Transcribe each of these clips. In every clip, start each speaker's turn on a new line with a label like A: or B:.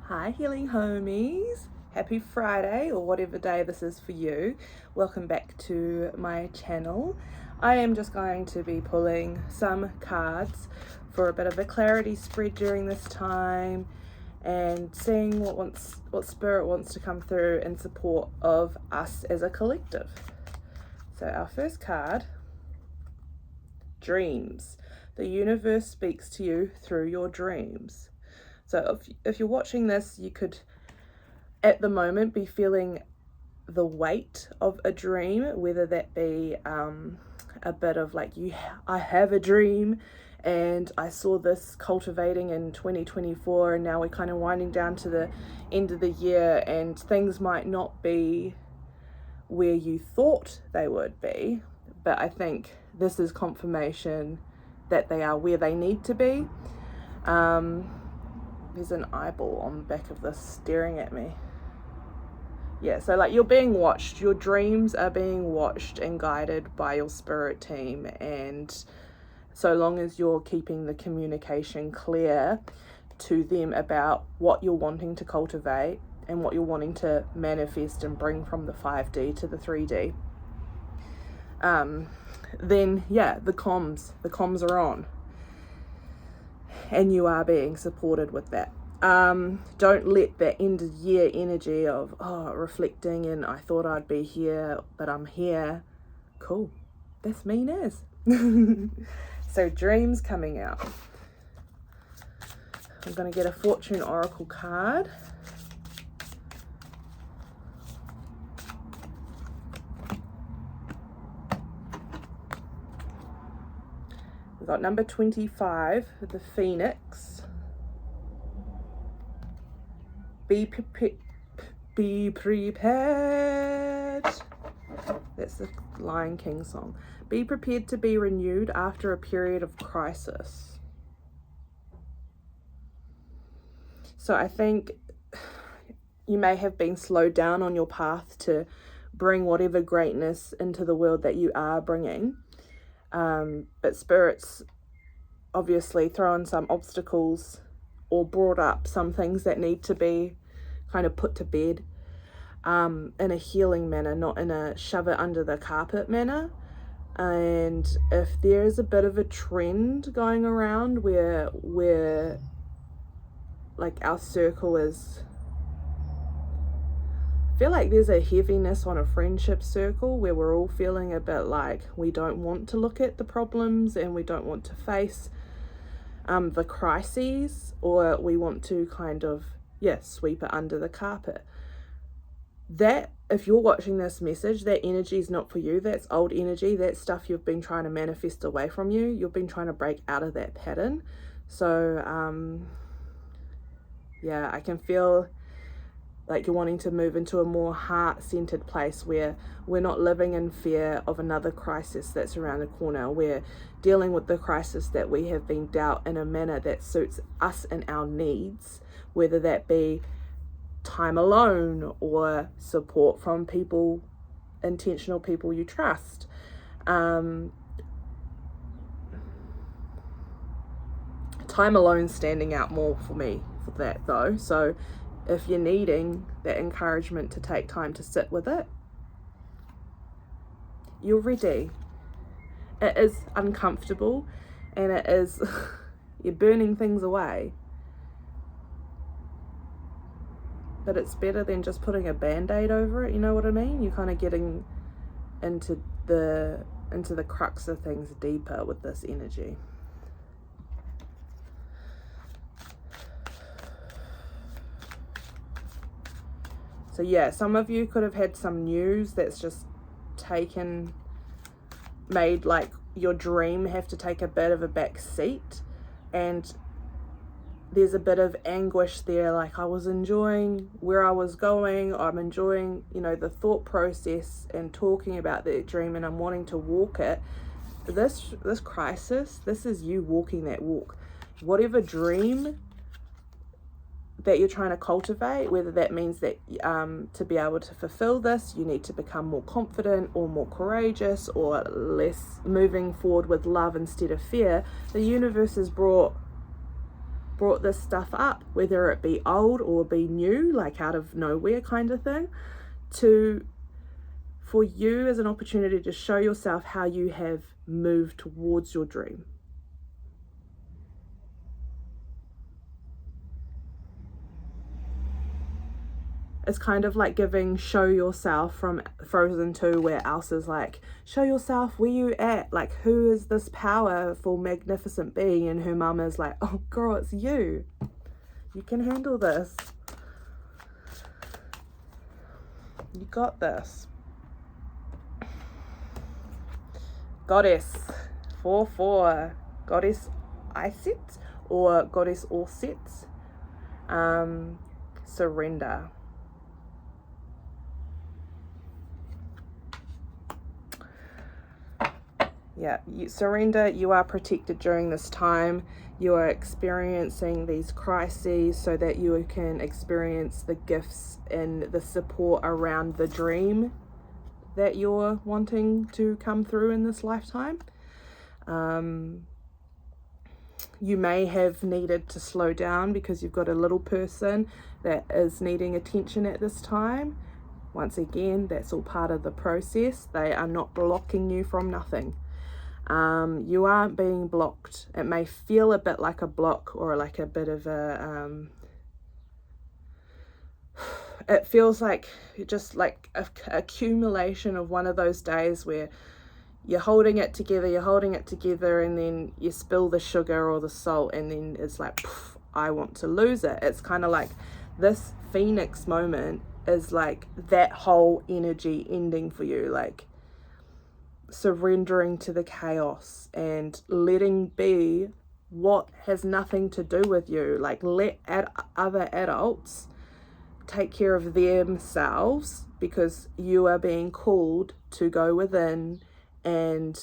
A: Hi, healing homies. Happy Friday, or whatever day this is for you. Welcome back to my channel. I am just going to be pulling some cards for a bit of a clarity spread during this time and seeing what spirit wants to come through in support of us as a collective. So our first card, dreams. The universe speaks to you through your dreams. So if you're watching this, you could at the moment be feeling the weight of a dream, whether that be a bit of like, I have a dream and I saw this cultivating in 2024, and now we're kind of winding down to the end of the year and things might not be where you thought they would be, but I think this is confirmation that they are where they need to be. There's an eyeball on the back of this staring at me. Yeah, so like you're being watched. Your dreams are being watched and guided by your spirit team, and so long as you're keeping the communication clear to them about what you're wanting to cultivate and what you're wanting to manifest and bring from the 5D to the 3D, then yeah, the comms are on. And you are being supported with that. Don't let that end of year energy of reflecting and I thought I'd be here but I'm here. Cool, that's me Naz. So dreams coming out. I'm going to get a fortune oracle card. We've got number 25, the Phoenix. Be prepared. That's the Lion King song. Be prepared to be renewed after a period of crisis. So I think you may have been slowed down on your path to bring whatever greatness into the world that you are bringing. But spirits obviously thrown some obstacles or brought up some things that need to be kind of put to bed in a healing manner, not in a shove it under the carpet manner. And if there is a bit of a trend going around where like our circle is, I feel like there's a heaviness on a friendship circle where we're all feeling a bit like we don't want to look at the problems and we don't want to face the crises, or we want to kind of sweep it under the carpet. That, if you're watching this message, that energy is not for you. That's old energy. That's stuff you've been trying to manifest away from you. You've been trying to break out of that pattern. So I can feel like you're wanting to move into a more heart-centered place where we're not living in fear of another crisis that's around the corner. We're dealing with the crisis that we have been dealt in a manner that suits us and our needs, whether that be time alone or support from people, intentional people you trust. Time alone standing out more for me for that though. So if you're needing that encouragement to take time to sit with it, you're ready. It is uncomfortable and it is, you're burning things away. But it's better than just putting a band-aid over it, you know what I mean? You're kind of getting into the crux of things deeper with this energy. So yeah, some of you could have had some news that's just made like your dream have to take a bit of a back seat, and there's a bit of anguish there, like I was enjoying where I was going, I'm enjoying, the thought process and talking about that dream, and I'm wanting to walk it. This crisis, this is you walking that walk. Whatever dream that you're trying to cultivate, whether that means that to be able to fulfill this, you need to become more confident or more courageous or less moving forward with love instead of fear, the universe has brought brought this stuff up, whether it be old or be new, like out of nowhere kind of thing, for you as an opportunity to show yourself how you have moved towards your dream. It's kind of like giving show yourself from Frozen 2, where Elsa's like, show yourself, where you at? Like, who is this powerful, magnificent being? And her mum is like, oh girl, it's you. You can handle this. You got this. Goddess 4/4, Goddess Iset or Goddess Orset. Surrender. Yeah, you surrender. You are protected during this time. You are experiencing these crises so that you can experience the gifts and the support around the dream that you're wanting to come through in this lifetime. You may have needed to slow down because you've got a little person that is needing attention at this time. Once again, that's all part of the process. They are not blocking you from nothing. You aren't being blocked. It may feel a bit like a block or like a bit of a it feels like just like a accumulation of one of those days where you're holding it together, and then you spill the sugar or the salt, and then it's like, poof, I want to lose it. It's kind of like this Phoenix moment is like that whole energy ending for you, like surrendering to the chaos and letting be what has nothing to do with you. Like, let other adults take care of themselves, because you are being called to go within and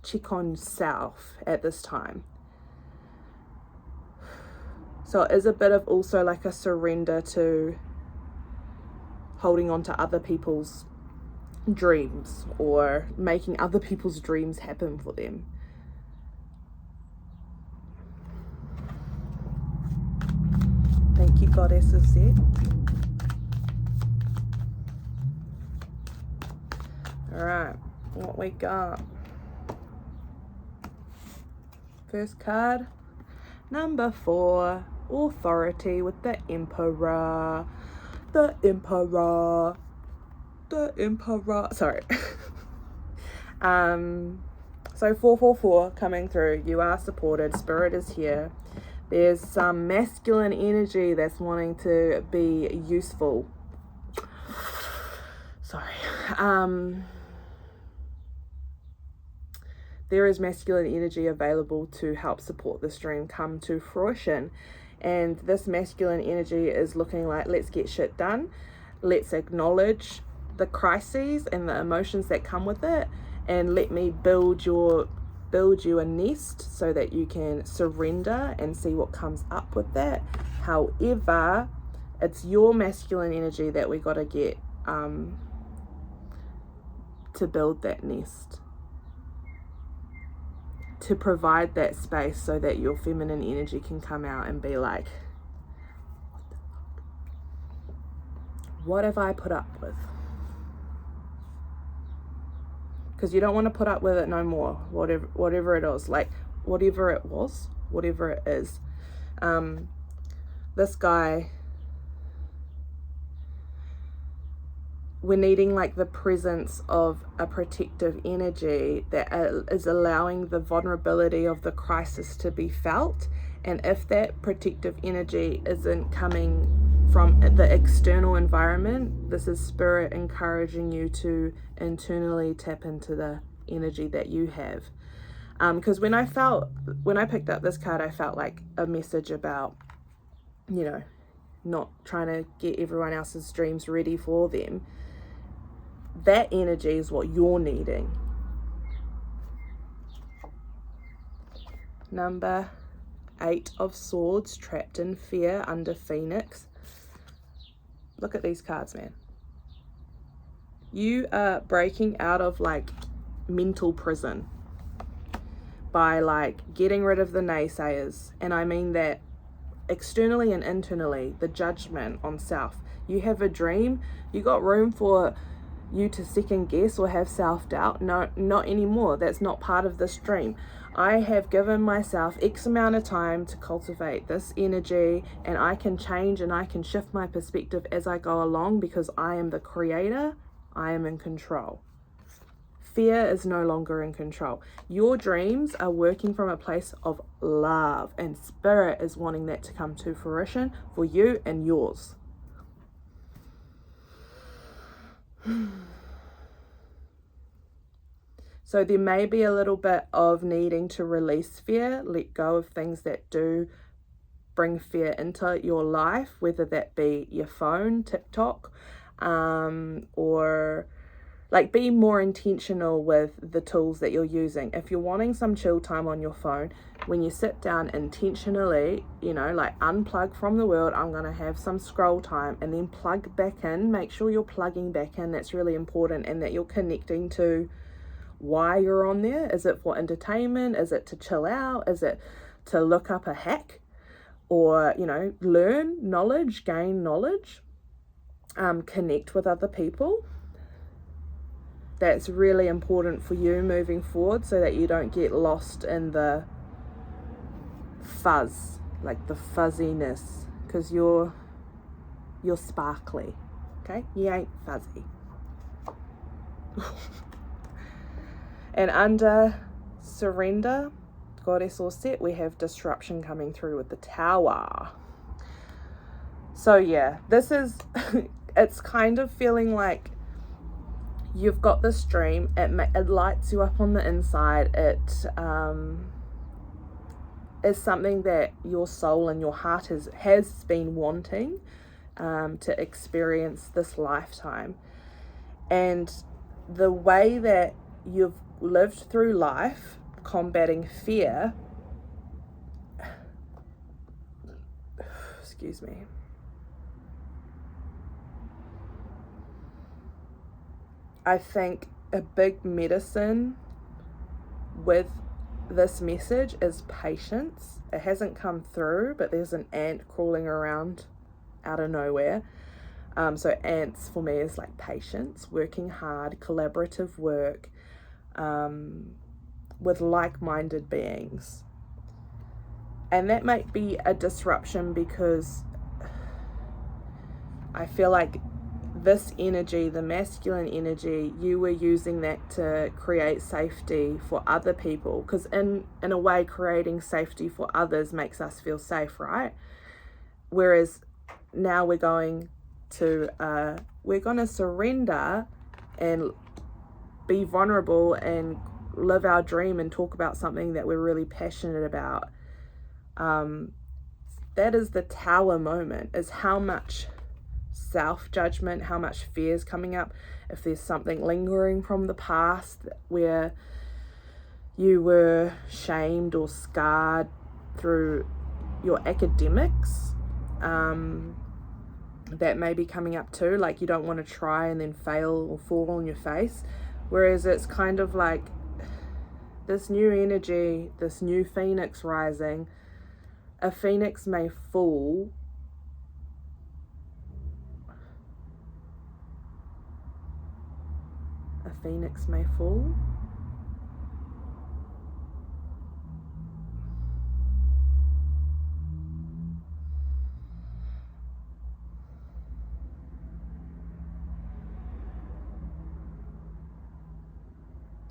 A: check on self at this time. So it is a bit of also like a surrender to holding on to other people's dreams or making other people's dreams happen for them. Thank you, Goddess of Set. Alright, what we got? First card, number 4, Authority with the Emperor. The Emperor. Sorry. So 4/4 coming through. You are supported. Spirit is here. There's some masculine energy that's wanting to be useful. Sorry. There is masculine energy available to help support this dream come to fruition. And this masculine energy is looking like, let's get shit done. Let's acknowledge the crises and the emotions that come with it, and let me build you a nest so that you can surrender and see what comes up with that. However, it's your masculine energy that we got to get to build that nest, to provide that space so that your feminine energy can come out and be like, what have I put up with? Because you don't want to put up with it no more, whatever it is, like whatever it was, whatever it is. This guy, we're needing like the presence of a protective energy that is allowing the vulnerability of the crisis to be felt. And if that protective energy isn't coming from the external environment, this is spirit encouraging you to internally tap into the energy that you have. Because when I picked up this card, I felt like a message about, you know, not trying to get everyone else's dreams ready for them. That energy is what you're needing. Number 8 of Swords, trapped in fear under Phoenix. Look at these cards, man. You are breaking out of like mental prison by like getting rid of the naysayers. And I mean that externally and internally, the judgment on self. You have a dream, you got room for you to second guess or have self-doubt? No, not anymore. That's not part of this dream. I have given myself X amount of time to cultivate this energy, and I can change and I can shift my perspective as I go along because I am the creator. I am in control. Fear is no longer in control. Your dreams are working from a place of love, and spirit is wanting that to come to fruition for you and yours. So there may be a little bit of needing to release fear, let go of things that do bring fear into your life, whether that be your phone, TikTok, or like be more intentional with the tools that you're using. If you're wanting some chill time on your phone, when you sit down intentionally, you know, like unplug from the world, I'm going to have some scroll time, and then plug back in. Make sure you're plugging back in. That's really important, and that you're connecting to why you're on there. Is it for entertainment? Is it to chill out? Is it to look up a hack? Or, you know, learn knowledge, gain knowledge, connect with other people. That's really important for you moving forward, so that you don't get lost in the fuzz, like the fuzziness, because you're sparkly, okay? You ain't fuzzy. And under surrender, goddess or set, we have disruption coming through with the Tower. So yeah, this is it's kind of feeling like you've got this dream, it lights you up on the inside, it is something that your soul and your heart has been wanting to experience this lifetime. And the way that you've lived through life combating fear, excuse me, I think a big medicine with this message is patience. It hasn't come through, but there's an ant crawling around out of nowhere. So ants for me is like patience, working hard, collaborative work with like-minded beings. And that might be a disruption, because I feel like this energy, the masculine energy, you were using that to create safety for other people, because in a way creating safety for others makes us feel safe, right? Whereas now we're going to surrender and be vulnerable and live our dream and talk about something that we're really passionate about. That is the Tower moment, is how much self-judgment, how much fear is coming up. If there's something lingering from the past where you were shamed or scarred through your academics, that may be coming up too, like you don't want to try and then fail or fall on your face. Whereas it's kind of like this new energy, this new phoenix rising. A phoenix may fall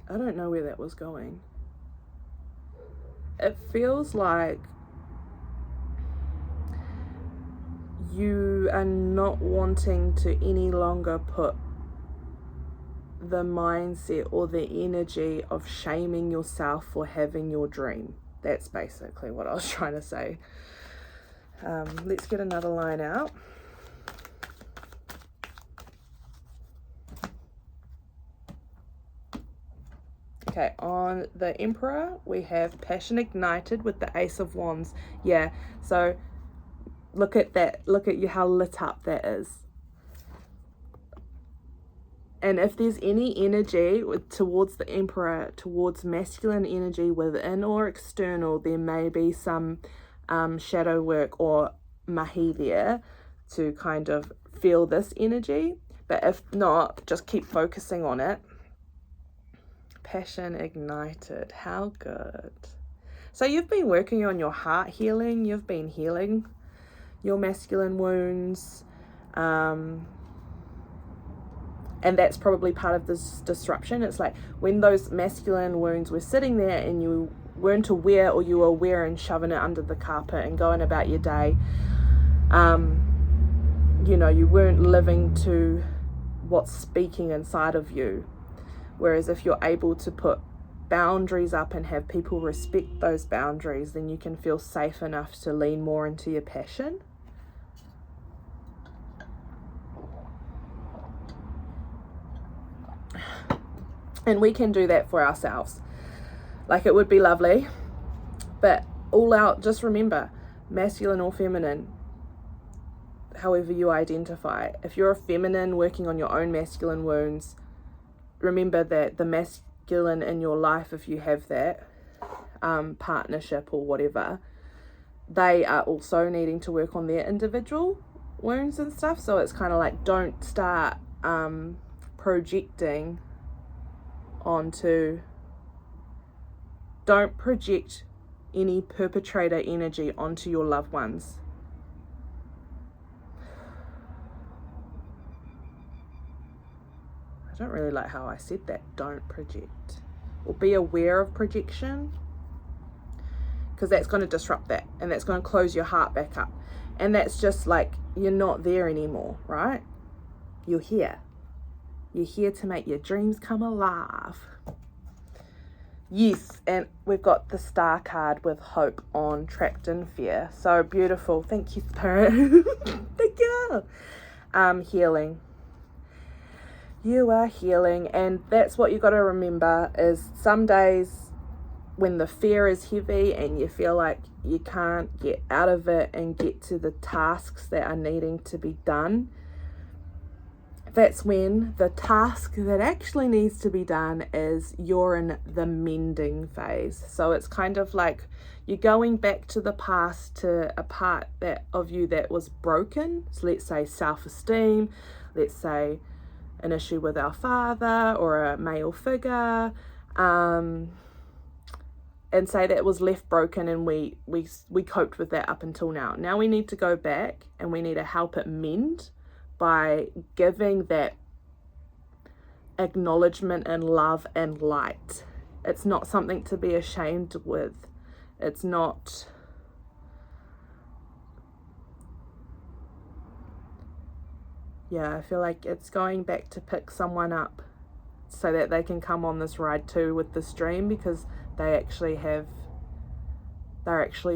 A: I don't know where that was going. It feels like you are not wanting to any longer put the mindset or the energy of shaming yourself for having your dream. That's basically what I was trying to say. Let's get another line out. Okay, on the Emperor, we have passion ignited with the Ace of Wands. Yeah, so look at that. Look at you, how lit up that is. And if there's any energy towards the Emperor, towards masculine energy within or external, there may be some shadow work or mahi there to kind of feel this energy. But if not, just keep focusing on it. Passion ignited. How good. So you've been working on your heart healing. You've been healing your masculine wounds. And that's probably part of this disruption. It's like when those masculine wounds were sitting there and you weren't aware, or you were aware and shoving it under the carpet and going about your day, you know, you weren't living to what's speaking inside of you. Whereas if you're able to put boundaries up and have people respect those boundaries, then you can feel safe enough to lean more into your passion. And we can do that for ourselves. Like, it would be lovely, but all out, just remember, masculine or feminine, however you identify. If you're a feminine working on your own masculine wounds, remember that the masculine in your life, if you have that partnership or whatever, they are also needing to work on their individual wounds and stuff. So it's kind of like, don't start projecting onto, don't project any perpetrator energy onto your loved ones. I don't really like how I said that. Don't project. Or be aware of projection, because that's going to disrupt that, and that's going to close your heart back up. And that's just like, you're not there anymore, right? You're here. You're here to make your dreams come alive. Yes, and we've got the star card with hope on trapped in fear. So beautiful. Thank you, Spirit. Thank you. Healing. You are healing, and that's what you got to remember, is some days when the fear is heavy and you feel like you can't get out of it and get to the tasks that are needing to be done, that's when the task that actually needs to be done is you're in the mending phase. So it's kind of like you're going back to the past, to a part that of you that was broken. So let's say self-esteem, let's say an issue with our father or a male figure, and say that was left broken, and we coped with that up until now. Now we need to go back and we need to help it mend by giving that acknowledgement and love and light. It's not something to be ashamed with. It's not I feel like it's going back to pick someone up so that they can come on this ride too with this dream, because they're actually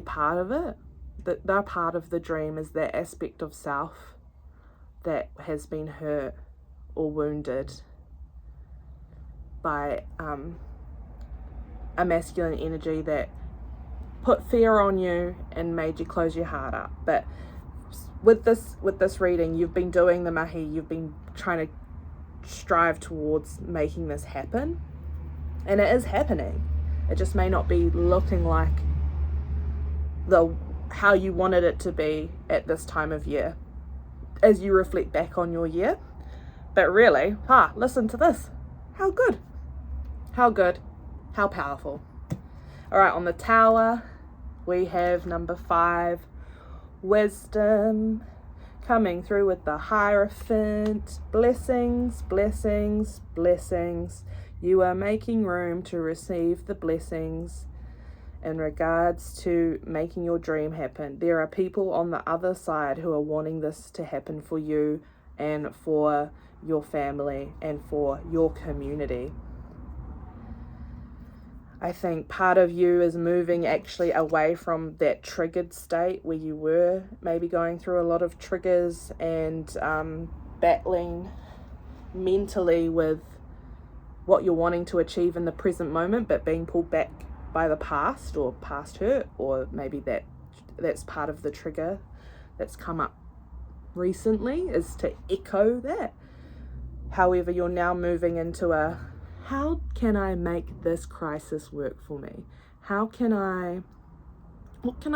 A: part of it. That they're part of the dream, is that aspect of self that has been hurt or wounded by a masculine energy that put fear on you and made you close your heart up. But with this reading, you've been doing the mahi, you've been trying to strive towards making this happen, and it is happening. It just may not be looking like how you wanted it to be at this time of year as you reflect back on your year. But really, listen to this. How good, how powerful. All right, on the tower we have number 5, wisdom, coming through with the Hierophant. Blessings, blessings, blessings. You are making room to receive the blessings in regards to making your dream happen. There are people on the other side who are wanting this to happen for you and for your family and for your community. I think part of you is moving actually away from that triggered state where you were maybe going through a lot of triggers and battling mentally with what you're wanting to achieve in the present moment, but being pulled back by the past or past hurt, or maybe that's part of the trigger that's come up recently, is to echo that. However, you're now moving into a, how can I make this crisis work for me? What can I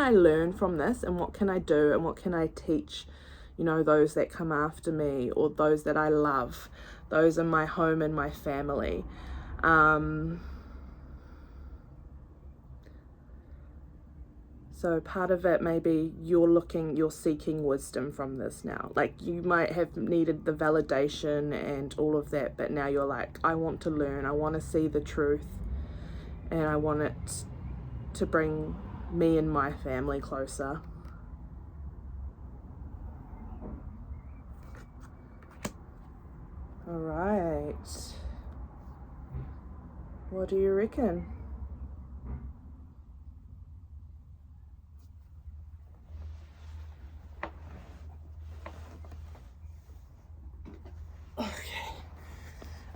A: learn from this, and what can I do, and what can I teach, those that come after me, or those that I love, those in my home and my family. So part of it, maybe you're seeking wisdom from this now. Like, you might have needed the validation and all of that, but now you're like, I want to learn, I want to see the truth, and I want it to bring me and my family closer. All right. What do you reckon?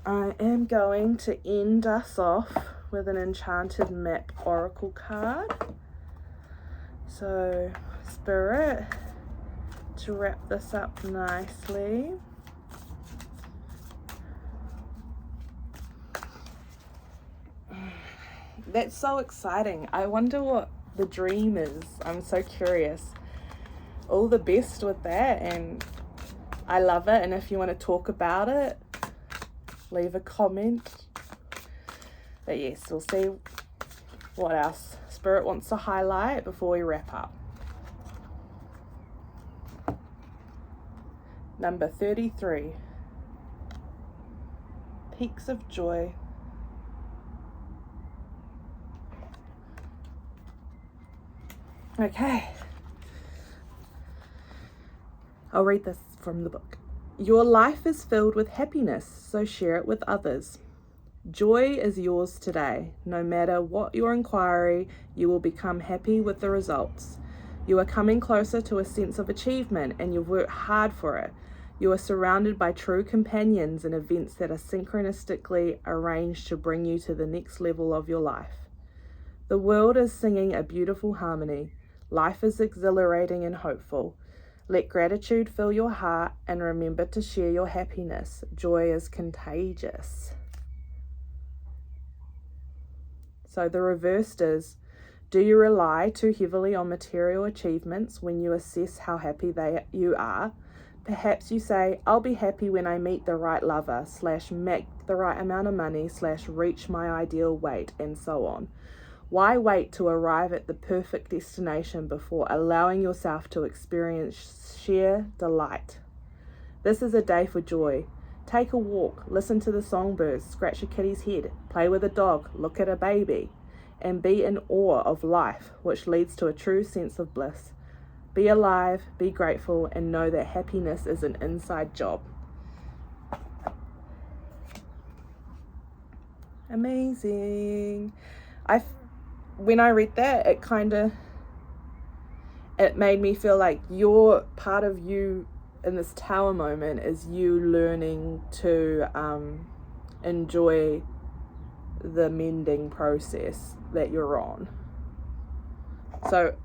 A: I am going to end us off with an Enchanted Map Oracle card. So, Spirit, to wrap this up nicely. That's so exciting. I wonder what the dream is. I'm so curious. All the best with that, and I love it. And if you want to talk about it, leave a comment. But yes, we'll see what else Spirit wants to highlight before we wrap up. Number 33. Peaks of Joy. Okay. I'll read this from the book. Your life is filled with happiness, so share it with others. Joy is yours today. No matter what your inquiry, you will become happy with the results. You are coming closer to a sense of achievement, and you've worked hard for it. You are surrounded by true companions and events that are synchronistically arranged to bring you to the next level of your life. The world is singing a beautiful harmony. Life is exhilarating and hopeful. Let gratitude fill your heart, and remember to share your happiness. Joy is contagious. So the reversed is, do you rely too heavily on material achievements when you assess how happy you are? Perhaps you say, I'll be happy when I meet the right lover, / make the right amount of money, / reach my ideal weight, and so on. Why wait to arrive at the perfect destination before allowing yourself to experience sheer delight? This is a day for joy. Take a walk, listen to the songbirds, scratch a kitty's head, play with a dog, look at a baby, and be in awe of life, which leads to a true sense of bliss. Be alive, be grateful, and know that happiness is an inside job. Amazing. When I read that, it made me feel like your part of you in this tower moment is you learning to enjoy the mending process that you're on. So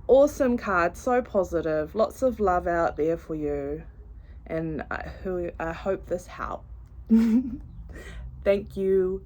A: awesome card, so positive, lots of love out there for you, and I hope this helped. Thank you.